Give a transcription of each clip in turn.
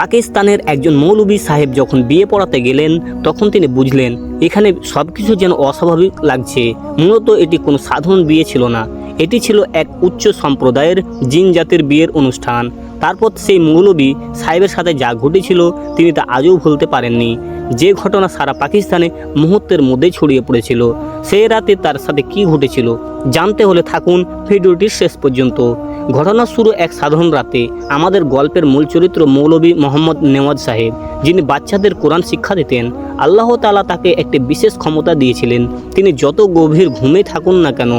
পাকিস্তানের একজন মৌলভী সাহেব যখন বিয়ে পড়াতে গেলেন তখন তিনি বুঝলেন এখানে সবকিছু যেন অস্বাভাবিক লাগছে। মূলত এটি কোনো সাধারণ বিয়ে ছিল না, এটি ছিল এক উচ্চ সম্প্রদায়ের জিন জাতির বিয়ের অনুষ্ঠান। তারপর সেই মৌলভী সাহেবের সাথে যা ঘটেছিল তিনি তা আজও ভুলতে পারেননি। যে ঘটনা সারা পাকিস্তানে মুহূর্তের মধ্যে ছড়িয়ে পড়েছিল, সেই রাতে তার সাথে কি ঘটেছিল জানতে হলে থাকুন ভিডিওটির শেষ পর্যন্ত। ঘটনা শুরু এক সাধারণ রাতে। আমাদের গল্পের মূল চরিত্র মৌলভী মোহাম্মদ নেওয়াজ সাহেব, যিনি বাচ্চাদের কোরআন শিক্ষা দিতেন। আল্লাহ তাআলা তাকে একটি বিশেষ ক্ষমতা দিয়েছিলেন। তিনি যত গভীর ঘুমে থাকুন না কেন,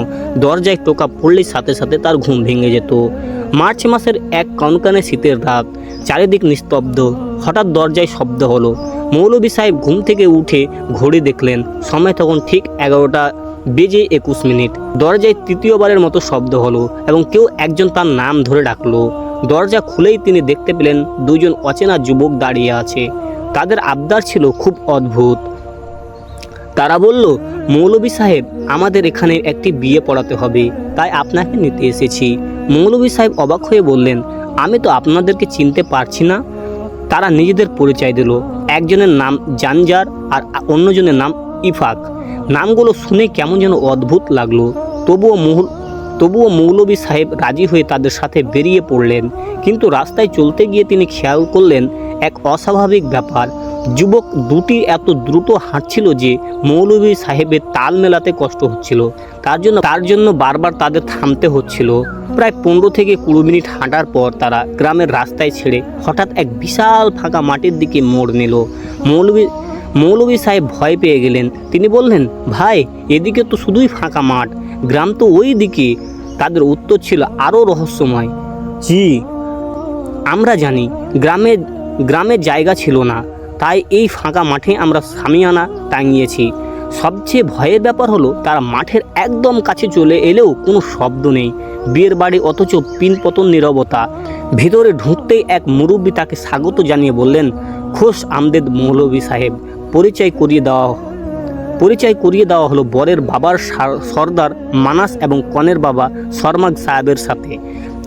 দরজায় টোকা পড়লেই সাথে সাথে তার ঘুম ভেঙে যেত। মার্চ মাসের এক কনকনে শীতের রাত, চারিদিক নিস্তব্ধ। হঠাৎ দরজায় শব্দ হলো। মৌলভী সাহেব ঘুম থেকে উঠে ঘড়ি দেখলেন, সময় তখন ঠিক 11:21। দরজায় তৃতীয়বারের মতো শব্দ হলো এবং কেউ একজন তার নাম ধরে ডাকলো। দরজা খুলেই তিনি দেখতে পেলেন দুজন অচেনা যুবক দাঁড়িয়ে আছে। তাদের আবদার ছিল খুব অদ্ভুত। তারা বলল, মৌলভী সাহেব, আমাদের এখানে একটি বিয়ে পড়াতে হবে, তাই আপনাকে নিতে এসেছি। মৌলভী সাহেব অবাক হয়ে বললেন, আমি তো আপনাদেরকে চিনতে পারছি না। তারা নিজেদের পরিচয় দিল। একজনের নাম জানজার আর অন্যজনের নাম ইফাক। নামগুলো শুনে কেমন যেন অদ্ভুত লাগলো। তবুও মৌলভী সাহেব রাজি হয়ে তাদের সাথে বেরিয়ে পড়লেন। কিন্তু রাস্তায় চলতে গিয়ে তিনি খেয়াল করলেন এক অস্বাভাবিক ব্যাপার। যুবক দুটি এত দ্রুত হাঁটছিল যে মৌলভী সাহেবের তাল মেলাতে কষ্ট হচ্ছিল। তার জন্য বারবার তাদের থামতে হচ্ছিল। প্রায় 15 থেকে 20 মিনিট হাঁটার পর তারা গ্রামের রাস্তায় ছেড়ে হঠাৎ এক বিশাল ফাঁকা মাটির দিকে মোড় নিল। মৌলভী সাহেব ভয় পেয়ে গেলেন। তিনি বললেন, ভাই, এদিকে তো শুধুই ফাঁকা মাঠ, গ্রাম তো ওই দিকে। তাদের উত্তর ছিল আরও রহস্যময়। জি, আমরা জানি গ্রামের জায়গা ছিল না, তাই এই ফাঁকা মাঠে আমরা শামিয়ানা টাঙিয়েছি। সবচেয়ে ভয়ের ব্যাপার হলো তারা মাঠের একদম কাছে চলে এলেও কোনো শব্দ নেই। বিয়ের বাড়ি, অথচ পিনপতন নীরবতা। ভিতরে ঢুকতেই এক মুরব্বী তাকে স্বাগত জানিয়ে বললেন, খোশ আমদেদ মৌলভী সাহেব। পরিচয় করিয়ে দেওয়া হলো বরের বাবার সর্দার মানাস এবং কনের বাবা শর্মাগ সাহেবের সাথে।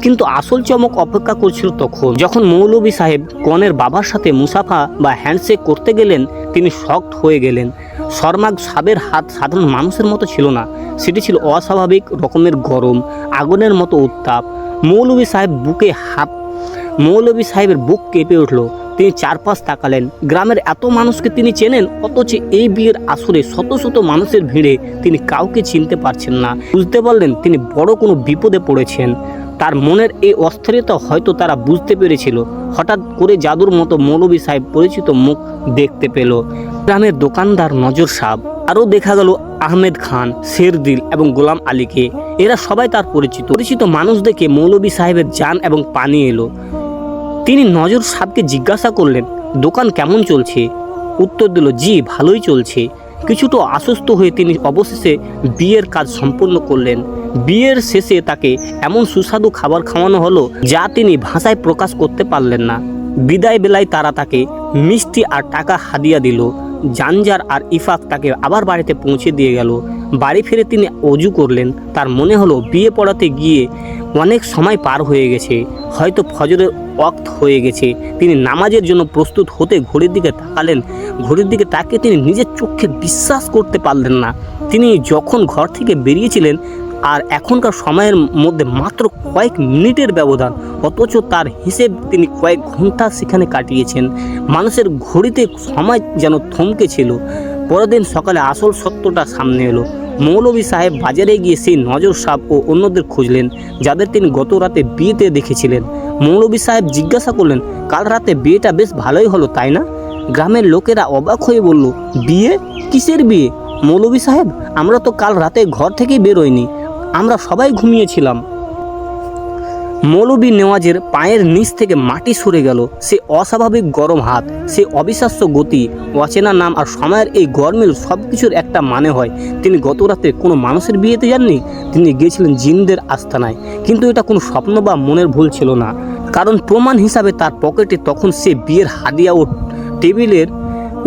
কিন্তু আসল চমক অপেক্ষা করছিল তখন, যখন মৌলভী সাহেব কনের বাবার সাথে মুসাফা বা হ্যান্ডশেক করতে গেলেন। তিনি শকড হয়ে গেলেন। শর্মাগ সাহেবের হাত সাধারণ মানুষের মতো ছিল না, সেটি ছিল অস্বাভাবিক রকমের গরম, আগুনের মতো উত্তাপ। মৌলভী সাহেবের বুক কেঁপে উঠল। তিনি চারপাশ তাকালেন। গ্রামের এত মানুষকে তিনি চেনেন, অথচ এই বিয়ের আসরে শত শত মানুষের ভিড়ে তিনি কাউকে চিনতে পারছেন না। বুঝতে পারলেন তিনি বড় কোনো বিপদে পড়েছেন। তার মনের এই অস্থিরতা হয়তো তারা বুঝতে পেরেছিল। হঠাৎ করে জাদুর মতো মৌলভী সাহেব পরিচিত মুখ দেখতে পেল। গ্রামের দোকানদার নজর সাহেব, আরও দেখা গেল আহমেদ খান, শেরদিল এবং গোলাম আলীকে। এরা সবাই তার পরিচিত মানুষ দেখে মৌলভী সাহেবের জান এবং পানি এলো। তিনি নজর সাহেবকে জিজ্ঞাসা করলেন, দোকান কেমন চলছে? উত্তর দিল, জি, ভালোই চলছে। কিছুটা আশ্বস্ত হয়ে তিনি অবশেষে বিয়ের কাজ সম্পন্ন করলেন। বিয়ের শেষে তাকে এমন সুস্বাদু খাবার খাওয়ানো হলো যা তিনি ভাষায় প্রকাশ করতে পারলেন না। বিদায় বেলায় তারা তাকে মিষ্টি আর টাকা হাদিয়া দিল। জানজার আর ইফাক তাকে আবার বাড়িতে পৌঁছে দিয়ে গেল। বাড়ি ফিরে তিনি অজু করলেন। তার মনে হলো বিয়ে পড়াতে গিয়ে অনেক সময় পার হয়ে গেছে, হয়তো ফজরের ওয়াক্ত হয়ে গেছে। তিনি নামাজের জন্য প্রস্তুত হতে ঘড়ির দিকে তাকালেন। ঘড়ির দিকে তাকিয়ে তিনি নিজের চোখে বিশ্বাস করতে পারলেন না। তিনি যখন ঘর থেকে বেরিয়েছিলেন আর এখনকার সময়ের মধ্যে মাত্র কয়েক মিনিটের ব্যবধান, অথচ তার হিসেব তিনি কয়েক ঘন্টা সেখানে কাটিয়েছেন। মানুষের ঘড়িতে সময় যেন থমকে ছিল। পরের দিন সকালে আসল সত্যটা সামনে এলো। মৌলভী সাহেব বাজারে গিয়ে সেই নজর সাহেব ও অন্যদের খুঁজলেন যাদের তিনি গত রাতে বিয়েতে দেখেছিলেন। মৌলভী সাহেব জিজ্ঞাসা করলেন, কাল রাতে বিয়েটা বেশ ভালোই হলো, তাই না? গ্রামের লোকেরা অবাক হয়ে বলল, বিয়ে? কিসের বিয়ে? মৌলভী সাহেব, আমরা তো কাল রাতে ঘর থেকেই বেরোইনি, আমরা সবাই ঘুমিয়েছিলাম। মৌলভী নেওয়াজের পায়ের নিচ থেকে মাটি সরে গেল। সে অস্বাভাবিক গরম হাত, সে অবিশ্বাস্য গতি, অচেনা নাম আর সময়ের এই গরমিল সব কিছুর একটা মানে হয়। তিনি গত রাতে কোনো মানুষের বিয়েতে যাননি, তিনি গিয়েছিলেন জিনদের আস্তানায়। কিন্তু এটা কোনো স্বপ্ন বা মনের ভুল ছিল না, কারণ প্রমাণ হিসাবে তার পকেটে তখন সে বিয়ের হাদিয়া ও টেবিলের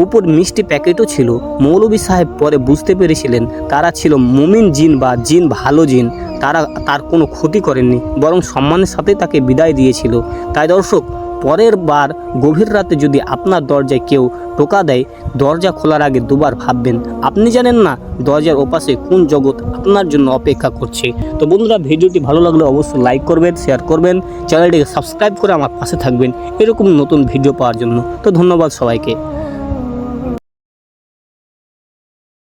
উপর মিষ্টি প্যাকেটও ছিল। মৌলভী সাহেব পরে বুঝতে পেরেছিলেন তারা ছিল মুমিন জিন বা জিন ভালো জিন। তারা তার কোনো ক্ষতি করেননি, বরং সম্মানের সাথে তাকে বিদায় দিয়েছিল। তাই দর্শক, পরের বার গভীর রাতে যদি আপনার দরজায় কেউ টোকা দেয়, দরজা খোলার আগে দুবার ভাববেন। আপনি জানেন না দরজার ওপাশে কোন জগৎ আপনার জন্য অপেক্ষা করছে। তো বন্ধুরা, ভিডিওটি ভালো লাগলে অবশ্যই লাইক করবেন, শেয়ার করবেন, চ্যানেলটিকে সাবস্ক্রাইব করে আমার পাশে থাকবেন এরকম নতুন ভিডিও পাওয়ার জন্য। তো ধন্যবাদ সবাইকে।